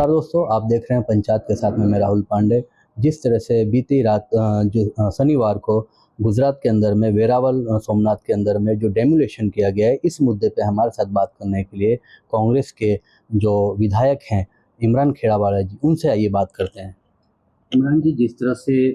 नमस्कार दोस्तों, आप देख रहे हैं पंचायत के साथ में मैं राहुल पांडे। जिस तरह से बीती रात शनिवार को गुजरात के अंदर में वेरावल सोमनाथ के अंदर में जो डेमोलिशन किया गया है, इस मुद्दे पे हमारे साथ बात करने के लिए कांग्रेस के जो विधायक हैं इमरान खेड़ावाला जी, उनसे आइए बात करते हैं। इमरान जी, जिस तरह से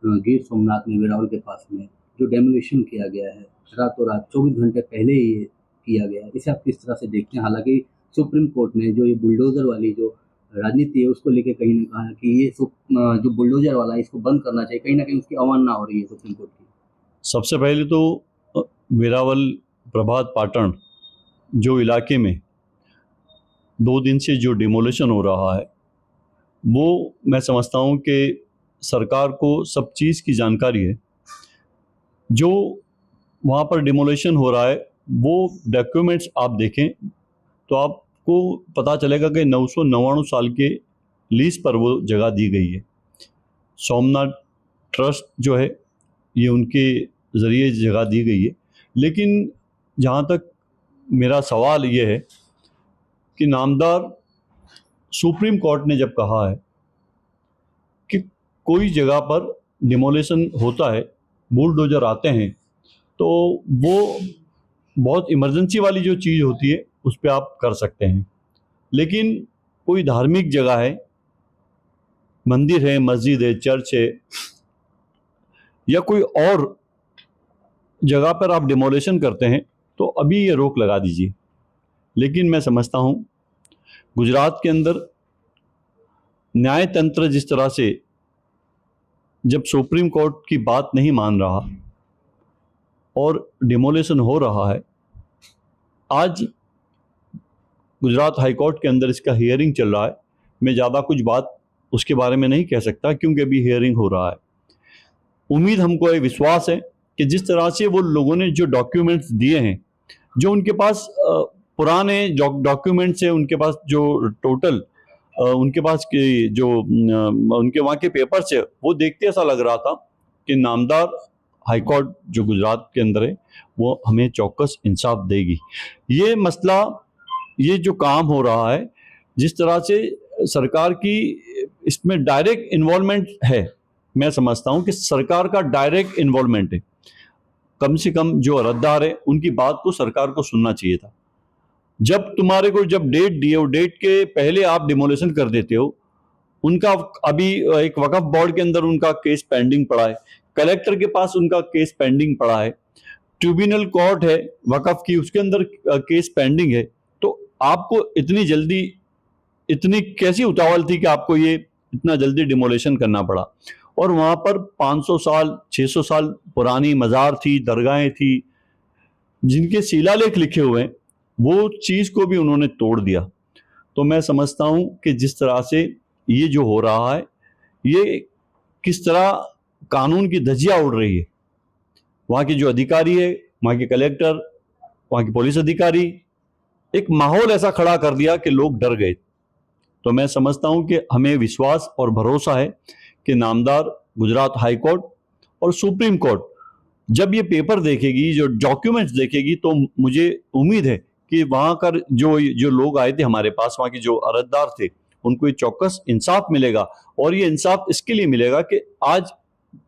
गिर सोमनाथ में वेरावल के पास में जो डेमोलिशन किया गया है, रातों रात 24 घंटे पहले ही ये किया गया है, इसे आप किस तरह से देखते हैं? हालांकि सुप्रीम कोर्ट ने जो ये बुलडोजर वाली जो राजनीति है उसको लेके कहीं ने कहा कि ये जो बुलडोजर वाला है इसको बंद करना चाहिए, कहीं ना कहीं उसकी अवमानना हो रही है सुप्रीम कोर्ट की। सबसे पहले तो वेरावल प्रभात पाटन जो इलाके में 2 दिन से जो डिमोलिशन हो रहा है, वो मैं समझता हूँ कि सरकार को सब चीज़ की जानकारी है। जो वहाँ पर डिमोलिशन हो रहा है वो डॉक्यूमेंट्स आप देखें तो आपको पता चलेगा कि 999 साल के लीज पर वो जगह दी गई है। सोमनाथ ट्रस्ट जो है ये उनके ज़रिए जगह दी गई है। लेकिन जहाँ तक मेरा सवाल ये है कि नामदार सुप्रीम कोर्ट ने जब कहा है कि कोई जगह पर डिमोलिशन होता है, बुलडोजर आते हैं, तो वो बहुत इमरजेंसी वाली जो चीज़ होती है उस पर आप कर सकते हैं। लेकिन कोई धार्मिक जगह है, मंदिर है, मस्जिद है, चर्च है या कोई और जगह पर आप डिमोलिशन करते हैं तो अभी ये रोक लगा दीजिए। लेकिन मैं समझता हूँ गुजरात के अंदर न्याय तंत्र जिस तरह से जब सुप्रीम कोर्ट की बात नहीं मान रहा और डिमोलिशन हो रहा है, आज गुजरात हाई कोर्ट के अंदर इसका हियरिंग चल रहा है। मैं ज़्यादा कुछ बात उसके बारे में नहीं कह सकता क्योंकि अभी हियरिंग हो रहा है। उम्मीद हमको ये विश्वास है कि जिस तरह से वो लोगों ने जो डॉक्यूमेंट्स दिए हैं, जो उनके पास पुराने डॉक्यूमेंट्स है, उनके पास जो टोटल उनके पास जो उनके वहाँ के पेपर्स है, वो देखते ऐसा लग रहा था कि नामदार हाई कोर्ट जो गुजरात के अंदर है वो हमें चौकस इंसाफ देगी। ये मसला, ये जो काम हो रहा है, जिस तरह से सरकार की इसमें डायरेक्ट इन्वॉल्वमेंट है, मैं समझता हूँ कि सरकार का डायरेक्ट इन्वॉल्वमेंट है। कम से कम जो अर्जदार है उनकी बात को सरकार को सुनना चाहिए था। जब तुम्हारे को जब डेट दिए हो, डेट के पहले आप डिमोलिशन कर देते हो, उनका अभी एक वक्फ बोर्ड के अंदर उनका केस पेंडिंग पड़ा है, कलेक्टर के पास उनका केस पेंडिंग पड़ा है, ट्रिब्यूनल कोर्ट है वक्फ की, उसके अंदर केस पेंडिंग है। तो आपको इतनी जल्दी, इतनी कैसी उतावल थी कि आपको ये इतना जल्दी डिमोलिशन करना पड़ा? और वहाँ पर 500 साल 600 साल पुरानी मज़ार थी, दरगाहें थी, जिनके शिलालेख लिखे हुए हैं, वो चीज़ को भी उन्होंने तोड़ दिया। तो मैं समझता हूँ कि जिस तरह से ये जो हो रहा है, ये किस तरह कानून की धज्जियाँ उड़ रही है। वहाँ के जो अधिकारी है, वहाँ के कलेक्टर, वहाँ के पुलिस अधिकारी, एक माहौल ऐसा खड़ा कर दिया कि लोग डर गए। तो मैं समझता हूँ कि हमें विश्वास और भरोसा है कि नामदार गुजरात हाई कोर्ट और सुप्रीम कोर्ट जब ये पेपर देखेगी, जो डॉक्यूमेंट्स देखेगी, तो मुझे उम्मीद है कि वहाँ का जो लोग आए थे हमारे पास, वहाँ के जो अर्जदार थे, उनको ये चौकस इंसाफ मिलेगा। और ये इंसाफ इसके लिए मिलेगा कि आज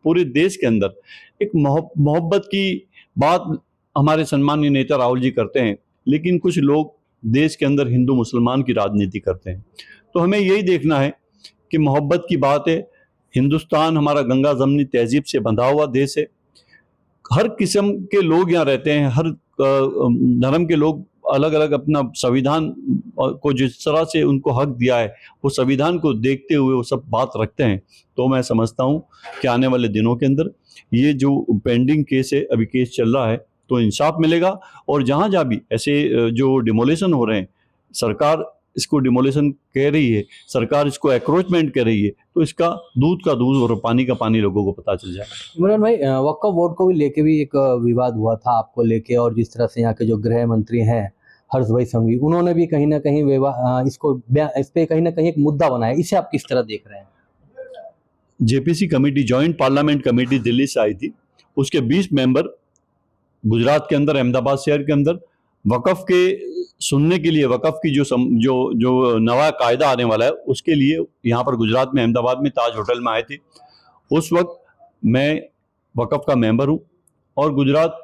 पूरे देश के अंदर एक मोहब्बत की बात हमारे सम्मानीय नेता राहुल जी करते हैं, लेकिन कुछ लोग देश के अंदर हिंदू मुसलमान की राजनीति करते हैं। तो हमें यही देखना है कि मोहब्बत की बात है। हिंदुस्तान हमारा गंगा जमनी तहजीब से बंधा हुआ देश है। हर किस्म के लोग यहाँ रहते हैं, हर धर्म के लोग अलग अलग अपना संविधान को जिस तरह से उनको हक दिया है, वो संविधान को देखते हुए वो सब बात रखते हैं। तो मैं समझता हूँ कि आने वाले दिनों के अंदर ये जो पेंडिंग केस है, अभी केस चल रहा है, तो इंसाफ मिलेगा। और जहाँ जहाँ भी ऐसे जो डिमोलिशन हो रहे हैं, सरकार इसको डिमोलिशन कह रही है, सरकार इसको एक्रोचमेंट कह रही है, तो इसका दूध का दूध और पानी का पानी लोगों को पता चल जाएगा। इमरान भाई, वक्फ बोर्ड को भी लेके भी एक विवाद हुआ था आपको लेके, और जिस तरह से यहाँ के जो गृह मंत्री हैं हर्ष भाई संघवी, उन्होंने भी कहीं ना कहीं इस पे कहीं ना कहीं एक मुद्दा बनाया। इसे आप किस तरह देख रहे हैं? JPC committee, joint parliament committee Delhi से आई थी, उसके 20 मेंबर गुजरात के अंदर, अहमदाबाद शहर के अंदर वक़्फ़ के सुनने के लिए, वक़्फ़ की जो नया कायदा आने वाला है उसके लिए यहाँ पर गुजरात में अहमदाबाद में ताज होटल में आए थे। उस वक्त मैं वक़्फ़ का मेंबर हूँ और गुजरात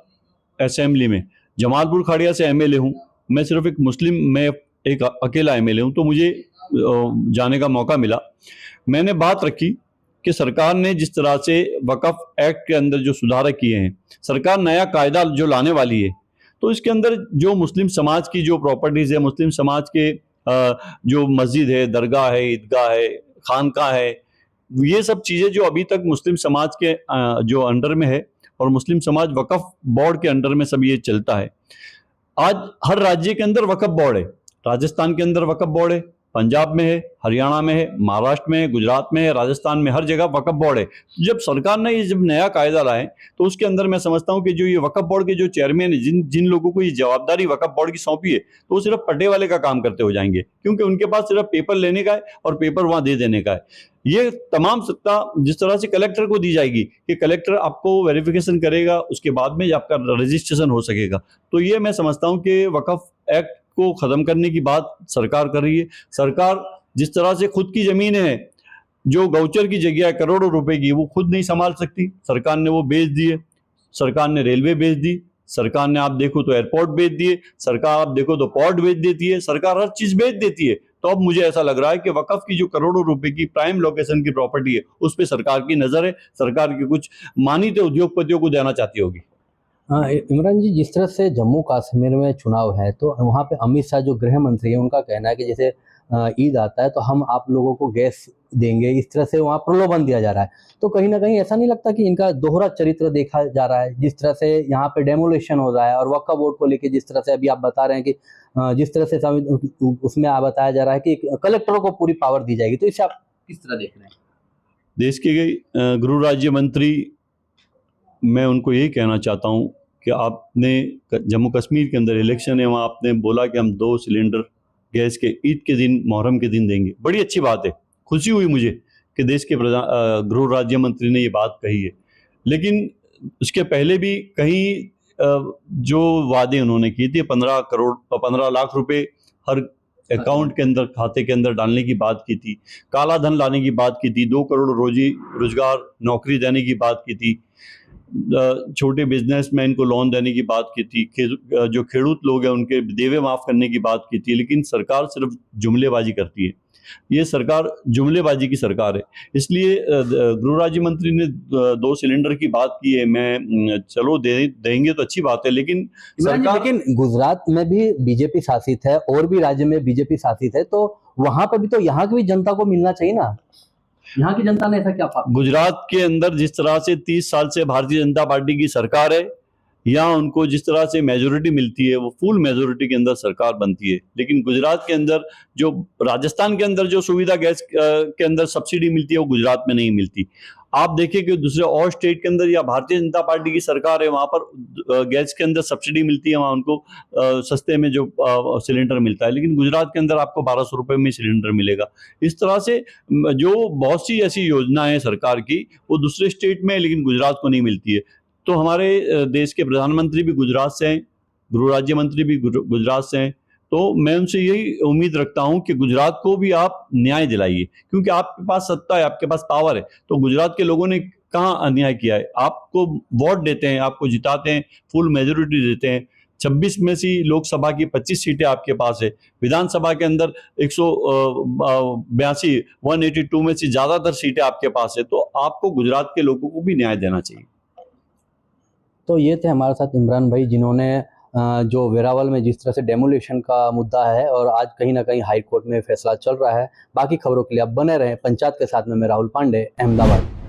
असेंबली में जमालपुर खड़िया से एमएलए हूँ। मैं सिर्फ मैं एक अकेला एमएलए हूँ, तो मुझे जाने का मौका मिला। मैंने बात रखी कि सरकार ने जिस तरह से वक़्फ़ एक्ट के अंदर जो सुधार किए हैं, सरकार नया कायदा जो लाने वाली है, तो इसके अंदर जो मुस्लिम समाज की जो प्रॉपर्टीज़ है, मुस्लिम समाज के जो मस्जिद है, दरगाह है, ईदगाह है, खानका है, ये सब चीज़ें जो अभी तक मुस्लिम समाज के जो अंडर में है और मुस्लिम समाज वक़्फ़ बोर्ड के अंडर में सब ये चलता है। आज हर राज्य के अंदर वक़्फ़ बोर्ड है। राजस्थान के अंदर वक़्फ़ बोर्ड है, पंजाब में है, हरियाणा में है, महाराष्ट्र में है, गुजरात में है, राजस्थान में, हर जगह वक़्फ़ बोर्ड है। जब सरकार ने ये जब नया कायदा लाए तो उसके अंदर मैं समझता हूँ कि जो ये वक़्फ़ बोर्ड के जो चेयरमैन है, जिन लोगों को ये जवाबदारी वक़्फ़ बोर्ड की सौंपी है, तो वो सिर्फ पट्टे वाले का काम करते हो जाएंगे, क्योंकि उनके पास सिर्फ पेपर लेने का है और पेपर वहाँ दे देने का है। ये तमाम सत्ता जिस तरह से कलेक्टर को दी जाएगी कि कलेक्टर आपको वेरिफिकेशन करेगा, उसके बाद में आपका रजिस्ट्रेशन हो सकेगा। तो ये मैं समझता हूँ कि वक़्फ़ एक्ट को ख़त्म करने की बात सरकार कर रही है। सरकार जिस तरह से खुद की ज़मीन है, जो गौचर की जगह है करोड़ों रुपए की, वो खुद नहीं संभाल सकती, सरकार ने वो बेच दिए। सरकार ने रेलवे बेच दी, सरकार ने आप देखो तो एयरपोर्ट बेच दिए, सरकार आप देखो तो पोर्ट बेच देती है, सरकार हर चीज़ बेच देती है। तो अब मुझे ऐसा लग रहा है कि वक़्फ़ की जो करोड़ों रुपए की प्राइम लोकेशन की प्रॉपर्टी है, उस पर सरकार की नज़र है, सरकार के कुछ मानित उद्योगपतियों को देना चाहती होगी। इमरान जी, जिस तरह से जम्मू कश्मीर में चुनाव है तो वहाँ पे अमित शाह जो गृह मंत्री हैं, उनका कहना है कि जैसे ईद आता है तो हम आप लोगों को गैस देंगे, इस तरह से वहाँ प्रलोभन दिया जा रहा है। तो कहीं ना कहीं ऐसा नहीं लगता कि इनका दोहरा चरित्र देखा जा रहा है, जिस तरह से यहाँ पे डेमोलेशन हो रहा है और वक्फ बोर्ड को लेके जिस तरह से अभी आप बता रहे हैं कि जिस तरह से उसमें बताया जा रहा है कि कलेक्टरों को पूरी पावर दी जाएगी, तो इसे आप किस तरह देख रहे हैं? देश के गृह राज्य मंत्री, मैं उनको यही कहना चाहता हूँ कि आपने जम्मू कश्मीर के अंदर इलेक्शन है, वहाँ आपने बोला कि हम 2 सिलेंडर गैस के ईद के दिन, मुहर्रम के दिन देंगे। बड़ी अच्छी बात है, खुशी हुई मुझे कि देश के गृह राज्य मंत्री ने ये बात कही है। लेकिन उसके पहले भी कहीं जो वादे उन्होंने किए थे, 15 लाख रुपए हर अकाउंट के अंदर, खाते के अंदर डालने की बात की थी, काला धन लाने की बात की थी, 2 करोड़ रोजगार नौकरी देने की बात की थी, छोटे बिजनेसमैन को लोन देने की बात की थी, जो खेडूत लोग हैं उनके देवे माफ़ करने की बात की थी। लेकिन सरकार सिर्फ जुमलेबाजी करती है। ये सरकार जुमलेबाजी की सरकार है। इसलिए गृह राज्य मंत्री ने 2 सिलेंडर की बात की है। मैं चलो देंगे तो अच्छी बात है, लेकिन लेकिन गुजरात में भी बीजेपी शासित है और भी राज्य में बीजेपी शासित है, तो वहां पर भी तो यहाँ की भी जनता को मिलना चाहिए ना। यहाँ की जनता ने ऐसा क्या पाया? गुजरात के अंदर जिस तरह से 30 साल से भारतीय जनता पार्टी की सरकार है, यहाँ उनको जिस तरह से मेजोरिटी मिलती है, वो फुल मेजोरिटी के अंदर सरकार बनती है। लेकिन गुजरात के अंदर जो, राजस्थान के अंदर जो सुविधा गैस के अंदर सब्सिडी मिलती है, वो गुजरात में नहीं मिलती। आप देखिए कि दूसरे और स्टेट के अंदर या भारतीय जनता पार्टी की सरकार है, वहाँ पर गैस के अंदर सब्सिडी मिलती है, वहाँ उनको सस्ते में जो सिलेंडर मिलता है। लेकिन गुजरात के अंदर आपको 1200 रुपये में सिलेंडर मिलेगा। इस तरह से जो बहुत सी ऐसी योजनाएं हैं सरकार की, वो दूसरे स्टेट में, लेकिन गुजरात को नहीं मिलती है। तो हमारे देश के प्रधानमंत्री भी गुजरात से हैं, गृह राज्य मंत्री भी गुजरात से हैं। तो मैं उनसे यही उम्मीद रखता हूं कि गुजरात को भी आप न्याय दिलाइए, क्योंकि आपके पास सत्ता है, आपके पास पावर है। तो गुजरात के लोगों ने कहाँ अन्याय किया है? आपको वोट देते हैं, आपको जिताते हैं, फुल मेजोरिटी देते हैं। 26 में से लोकसभा की 25 सीटें आपके पास है, विधानसभा के अंदर 182 182 में से ज्यादातर सीटें आपके पास है। तो आपको गुजरात के लोगों को भी न्याय देना चाहिए। तो ये थे हमारे साथ इमरान भाई, जिन्होंने जो वेरावल में जिस तरह से डेमोलेशन का मुद्दा है और आज कहीं ना कहीं हाई कोर्ट में फैसला चल रहा है। बाकी खबरों के लिए आप बने रहें पंचायत के साथ में। मैं राहुल पांडे, अहमदाबाद।